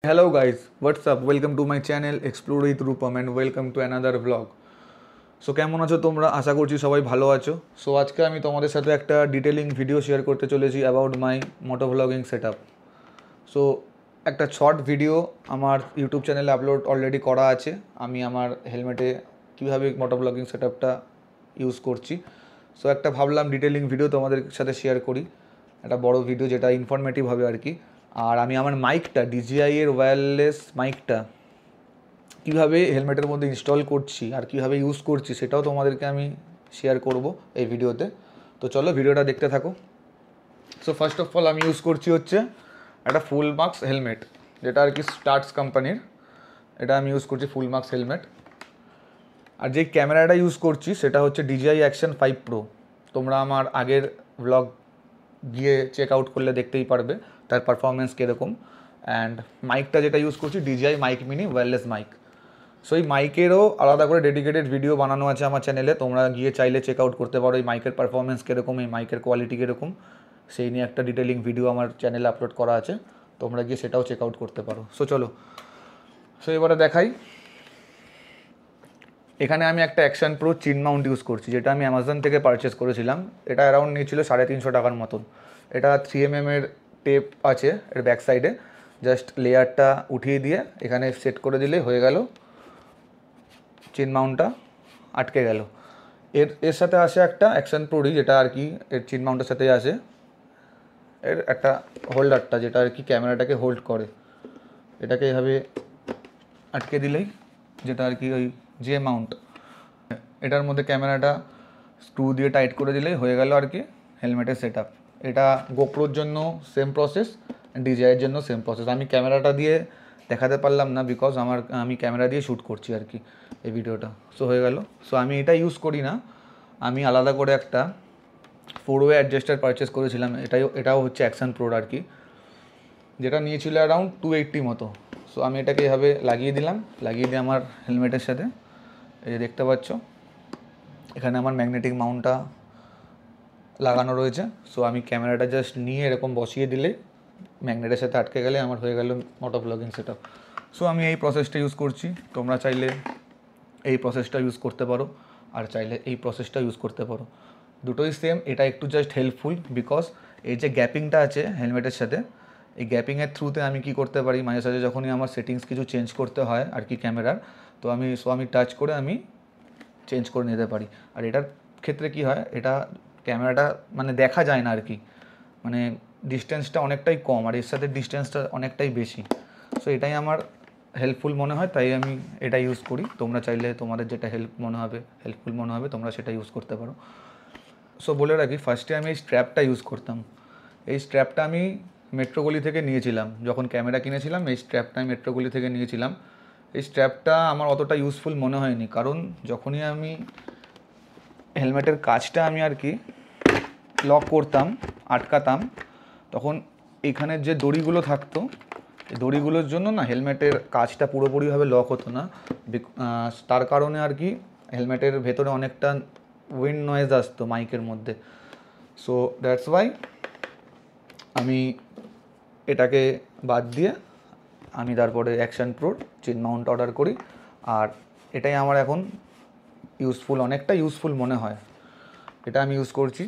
Hello guys, what's up? Welcome to my channel Explore with Rupam and welcome to another vlog. So কেমন আছো তোমরা? আশা করছি সবাই ভালো আছো। সো আজকে আমি তোমাদের সাথে একটা ডিটেলিং ভিডিও শেয়ার করতে চলেছি about my moto vlogging setup. So একটা শর্ট ভিডিও আমার ইউটিউব চ্যানেলে আপলোড অলরেডি করা আছে। আমি আমার হেলমেটে কীভাবে মোটো ভ্লগিং সেটআপটা ইউজ করছি। সো একটা ভাবলাম ডিটেলিং ভিডিও তোমাদের সাথে শেয়ার করি, একটা বড় ভিডিও যেটা ইনফরমেটিভ হবে আর কি। আর আমি আমার মাইকটা DJI এর ওয়্যারলেস মাইকটা কীভাবে হেলমেটের মধ্যে ইনস্টল করছি আর কীভাবে ইউজ করছি সেটাও তোমাদেরকে আমি শেয়ার করব এই ভিডিওতে। তো চলো ভিডিওটা দেখতে থাকো। সো ফার্স্ট অফ অল আমি ইউজ করছি হচ্ছে একটা ফুল মার্কস হেলমেট, যেটা আর কি স্টার্টস কোম্পানির। এটা আমি ইউজ করছি ফুল মার্কস হেলমেট। আর যে ক্যামেরাটা ইউজ করছি সেটা হচ্ছে DJI Action 5 Pro। তোমরা আমার আগের ভ্লগ গিয়ে চেক আউট করলে দেখতেই পারবে তার পারফরমেন্স কীরকম। অ্যান্ড মাইকটা যেটা ইউজ করছি DJI mic mini wireless mic. So এই মাইকেরও আলাদা করে ডেডিকেটেড ভিডিও বানানো আছে আমার চ্যানেলে, তোমরা গিয়ে চাইলে চেক আউট করতে পারো এই মাইকের পারফরমেন্স কীরকম, এই মাইকের কোয়ালিটি কীরকম, সেই নিয়ে একটা ডিটেলিং ভিডিও আমার চ্যানেলে আপলোড করা আছে, তোমরা গিয়ে সেটাও চেক আউট করতে পারো। সো চলো, সো এবারে দেখাই। এখানে আমি একটা অ্যাকশন প্রো চিন মাউন্ট ইউজ করছি, যেটা আমি অ্যামাজন থেকে পারচেস করেছিলাম। এটা অ্যারাউন্ড নিয়েছিল 350 টাকার মতন। এটা 3mm এর টেপ আছে এর ব্যাক সাইডে, জাস্ট লেয়ারটা উঠিয়ে দিয়ে এখানে সেট করে দিলেই হয়ে গেল, চিন মাউন্টটা আটকে গেল। এর সাথে আসে একটা অ্যাকশন প্রোরই, যেটা আর কি এর চিন মাউন্টের সাথেই আসে এর একটা হোল্ডারটা, যেটা আর কি ক্যামেরাটাকে হোল্ড করে। এটাকে এভাবে আটকে দিলেই, যেটা আর কি ওই যে মাউন্ট, এটার মধ্যে ক্যামেরাটা স্ক্রু দিয়ে টাইট করে দিলেই হয়ে গেল আর কি হেলমেটের সেটআপ। এটা গোপ্রোর জন্য সেম প্রসেস, DJIয়ের জন্য সেম প্রসেস। আমি ক্যামেরাটা দিয়ে দেখাতে পারলাম না বিকজ আমি ক্যামেরা দিয়ে শ্যুট করছি আর কি এই ভিডিওটা। সো হয়ে গেল। সো আমি এটা ইউজ করি না, আমি আলাদা করে একটা 4-way অ্যাডজাস্টার পারচেস করেছিলাম। এটাও হচ্ছে অ্যাকশন প্রোর আর কি, যেটা নিয়েছিল অ্যারাউন্ড 280 মতো। সো আমি এটাকে এভাবে লাগিয়ে দিলাম, লাগিয়ে দিয়ে আমার হেলমেটের সাথে, এই যে দেখতে পাচ্ছ এখানে আমার ম্যাগনেটিক মাউন্টটা লাগানো রয়েছে। সো আমি ক্যামেরাটা জাস্ট নিয়ে এরকম বসিয়ে দিলে ম্যাগনেটের সাথে আটকে গেলে আমার হয়ে গেল মোটো ভ্লগিং সেটআপ। সো আমি এই প্রসেসটা ইউজ করছি, তোমরা চাইলে এই প্রসেসটা ইউজ করতে পারো আর চাইলে এই প্রসেসটা ইউজ করতে পারো, দুটোই সেম। এটা একটু জাস্ট হেল্পফুল বিকজ এই যে গ্যাপিংটা আছে হেলমেটের সাথে, এই গ্যাপিংয়ের থ্রুতে আমি কি করতে পারি, মাঝে সাঝে যখনই আমার সেটিংস কিছু চেঞ্জ করতে হয় আর কি ক্যামেরার, তো আমি টাচ করে আমি চেঞ্জ করে নিতে পারি। আর এটার ক্ষেত্রে কি হয়, এটা ক্যামেরাটা মানে দেখা যায় না আর কি, মানে ডিস্টেন্সটা অনেকটাই কম আর এর সাথে ডিস্টেন্সটা অনেকটাই বেশি। সো এটাই আমার হেল্পফুল মনে হয়, তাই আমি এটা ইউজ করি। তোমরা চাইলে তোমাদের যেটা হেল্পফুল মনে হবে তোমরা সেটা ইউজ করতে পারো। সো বলে রাখি, ফার্স্টে আমি এই স্ট্র্যাপটা ইউজ করতাম। এই স্ট্র্যাপটা আমি মেট্রোগলি থেকে নিয়েছিলাম, যখন ক্যামেরা কিনেছিলাম এই স্ট্র্যাপটা আমি মেট্রোগলি থেকে নিয়েছিলাম। এই স্ট্র্যাপটা আমার অতটা ইউজফুল মনে হয়নি, কারণ যখনই আমি হেলমেটের কাজটা আমি আর কি লক করতাম, আটকাতাম, তখন এখানের যে দড়িগুলো থাকতো, এই দড়িগুলোর জন্য না হেলমেটের কাজটা পুরোপুরিভাবে লক হতো না। তার কারণে আর কি হেলমেটের ভেতরে অনেকটা উইন্ড নয়েজ আসতো মাইকের মধ্যে। সো দ্যাটস ওয়াই আমি এটাকে বাদ দিয়ে আমি তারপরে অ্যাকশন প্রোর চিন মাউন্ট অর্ডার করি। আর এটাই আমার এখন অনেকটা ইউজফুল মনে হয়, এটা আমি ইউজ করছি।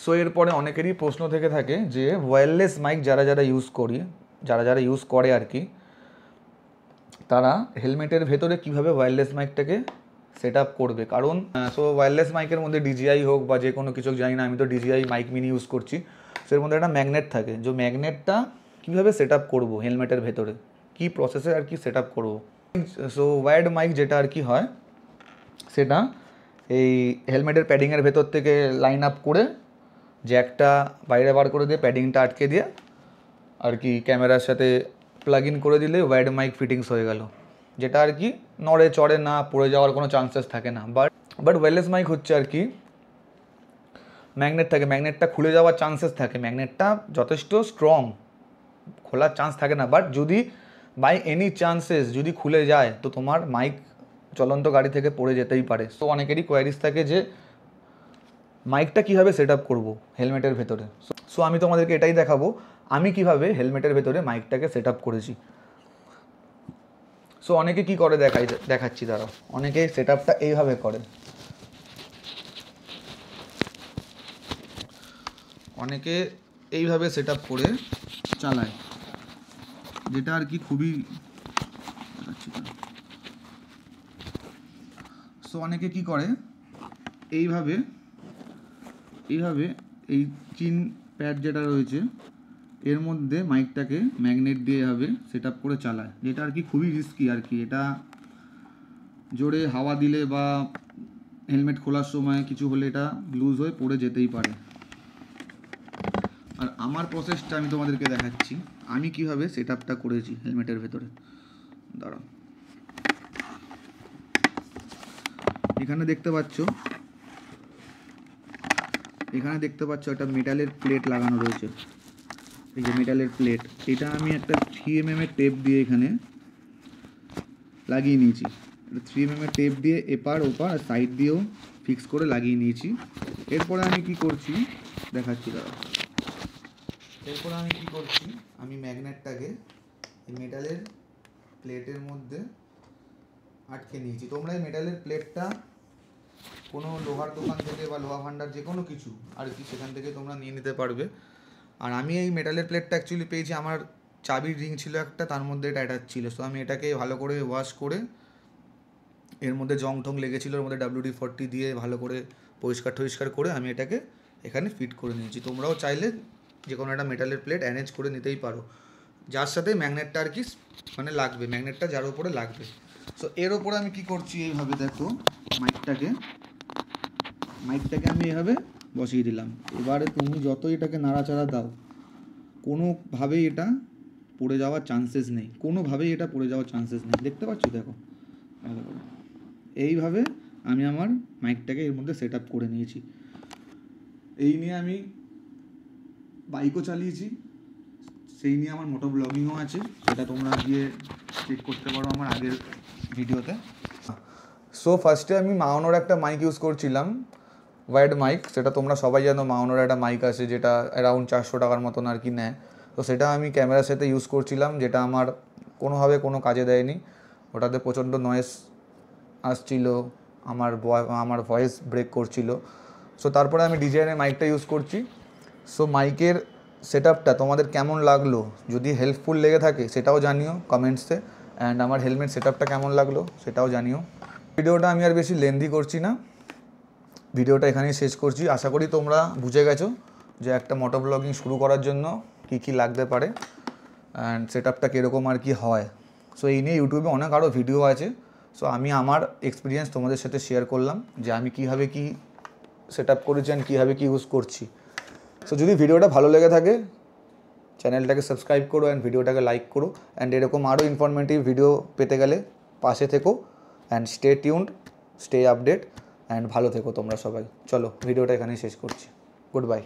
সো এরপরে অনেকেরই প্রশ্ন থেকে থাকে যে ওয়্যারলেস মাইক যারা ইউজ করে আর কি, তারা হেলমেটের ভেতরে কীভাবে ওয়্যারলেস মাইকটাকে সেট আপ করবে। কারণ সো ওয়্যারলেস মাইকের মধ্যে DJI হোক বা যে কোনো কিছু জানি না, আমি তো DJI মাইক মিনি ইউজ করছি। সো এর মধ্যে একটা ম্যাগনেট থাকে, যে ম্যাগনেটটা কীভাবে সেট আপ করবো হেলমেটের ভেতরে, কী প্রসেসে আর কি সেট আপ করবো। সো ওয়্যার্ড মাইক যেটা আর কি হয়, সেটা এই হেলমেটের প্যাডিংয়ের ভেতর থেকে লাইন আপ করে জ্যাকটা বাইরে বার করে দিয়ে প্যাডিংটা আটকে দিয়ে আর কি ক্যামেরার সাথে প্লাগ ইন করে দিলে ওয়্যার্ড মাইক ফিটিংস হয়ে গেল, যেটা আর কি নড়ে চড়ে না, পড়ে যাওয়ার কোনো চান্সেস থাকে না। বাট ওয়্যারলেস মাইক হচ্ছে আর কি ম্যাগনেট থাকে, ম্যাগনেটটা খুলে যাওয়ার চান্সেস থাকে, ম্যাগনেটটা যথেষ্ট স্ট্রং, খোলার চান্স থাকে না। বাট যদি বাই এনি চান্সেস যদি খুলে যায় তো তোমার মাইক চলন্ত গাড়ি থেকে পড়ে যেতেই পারে। সো অনেকেরই কোয়ারিজ থাকে যে মাইকটা কীভাবে সেট আপ করবো হেলমেটের ভেতরে। সো আমি তোমাদেরকে এটাই দেখাবো। আমি কিভাবে হেলমেটের ভেতরে মাইকটাকে সেট আপ করেছি। সো অনেকে কি করে দেখাচ্ছি তারা, অনেকে সেট আপটা এইভাবে করে, অনেকে এইভাবে সেট আপ করে চালায়, যেটা আর কি খুবই সো অনেকে কি করে এইভাবে এই চিন প্যাড যেটা রয়েছে এর মধ্যে মাইকটাকে ম্যাগনেট দিয়ে এভাবে সেট আপ করে চালায়, যেটা আর কি খুবই রিস্কি আর কি। এটা জোরে হাওয়া দিলে বা হেলমেট খোলার সময় কিছু হলে এটা লুজ হয়ে পড়ে যেতেই পারে। আর আমার প্রসেসটা আমি তোমাদেরকে দেখাচ্ছি, আমি কিভাবে সেট আপটা করেছি হেলমেটের ভেতরে। দাঁড়াও, এখানে দেখতে পাচ্ছ একটা মেটালের প্লেট লাগানো রয়েছে, এই যে মেটালের প্লেট, এটা আমি একটা 3mm এর টেপ দিয়ে এখানে লাগিয়ে নিয়েছি। 3mm এর টেপ দিয়ে এপার ওপার আর সাইড দিয়েও ফিক্স করে লাগিয়ে নিয়েছি। এরপরে আমি কি করছি দেখাচ্ছি, দাঁড়াও। এরপরে আমি কি করছি, আমি ম্যাগনেটটাকে এই মেটালের প্লেটের মধ্যে আটকে নিয়েছি। তোমরা এই মেটালের প্লেটটা কোনো লোহার দোকান থেকে বা লোহা ভান্ডার যে কোনো কিছু আর কি সেখান থেকে তোমরা নিয়ে নিতে পারবে। আর আমি এই মেটালের প্লেটটা অ্যাকচুয়ালি পেয়েছি, আমার চাবির রিং ছিল একটা, তার মধ্যে এটা অ্যাটাচ ছিল। সো আমি এটাকে ভালো করে ওয়াশ করে, এর মধ্যে জং টং লেগেছিলো, এর মধ্যে WD-40 দিয়ে ভালো করে পরিষ্কার করে আমি এটাকে এখানে ফিট করে নিয়েছি। তোমরাও চাইলে যে কোনো একটা মেটালের প্লেট অ্যারেঞ্জ করে নিতেই পারো, যার সাথে ম্যাগনেটটা আর কি মানে লাগবে, ম্যাগনেটটা যার উপরে লাগবে। সো এর ওপরে আমি কি করছি, এইভাবে দেখো মাইকটাকে আমি এভাবে বসিয়ে দিলাম। এবারে তুমি যত এটাকে নাড়াচাড়া দাও, কোনোভাবেই এটা পড়ে যাওয়ার চান্সেস নেই, দেখতে পাচ্ছ? দেখো ভালো করে, এইভাবে আমি আমার মাইকটাকে এর মধ্যে সেট আপ করে নিয়েছি। এই নিয়ে আমি বাইকও চালিয়েছি, সেই নিয়ে আমার মোটো ব্লগিংও আছে, সেটা তোমরা গিয়ে চেক করতে পারো আমার আগের ভিডিওতে। সো ফার্স্টে আমি মাওনোর একটা মাইক ইউজ করছিলাম, ওয়াইড মাইক, সেটা তোমরা সবাই জানো। মাওনোর একটা মাইক আছে যেটা অ্যারাউন্ড 400 টাকার মতন আর কি নেয়। তো সেটা আমি ক্যামেরার সাথে ইউজ করছিলাম, যেটা আমার কোনোভাবে কোনো কাজে দেয়নি। ওটাতে প্রচণ্ড নয়েজ আসছিল, আমার ভয়েস ব্রেক করছিল। সো তারপরে আমি ডিজাইনের মাইকটা ইউজ করছি। সো মাইকের সেট আপটা তোমাদের কেমন লাগলো, যদি হেল্পফুল লেগে থাকে সেটাও জানিও কমেন্টসে, অ্যান্ড আমার হেলমেট সেট আপটা কেমন লাগলো সেটাও জানিও। ভিডিওটা আমি আর বেশি লেন্দি করছি না, ভিডিওটা এখানেই শেষ করছি। আশা করি তোমরা বুঝে গেছো যে একটা মোটো ব্লগিং শুরু করার জন্য কী লাগতে পারে অ্যান্ড সেট আপটা কীরকম আর কি হয়। সো এই নিয়ে ইউটিউবে অনেক আরও ভিডিও আছে। সো আমি আমার এক্সপিরিয়েন্স তোমাদের সাথে শেয়ার করলাম যে আমি কীভাবে কী সেট আপ করেছি অ্যান্ড কীভাবে কী ইউজ করছি। সো যদি ভিডিওটা ভালো লেগে থাকে চ্যানেলটাকে সাবস্ক্রাইব করো অ্যান্ড ভিডিওটাকে লাইক করো, অ্যান্ড এরকম আরও ইনফরমেটিভ ভিডিও পেতে গেলে পাশে থেকো, and stay tuned, stay update, and ভালো থেকো তোমরা সবাই। চলো ভিডিওটা এখানেই শেষ করছি, গুড বাই।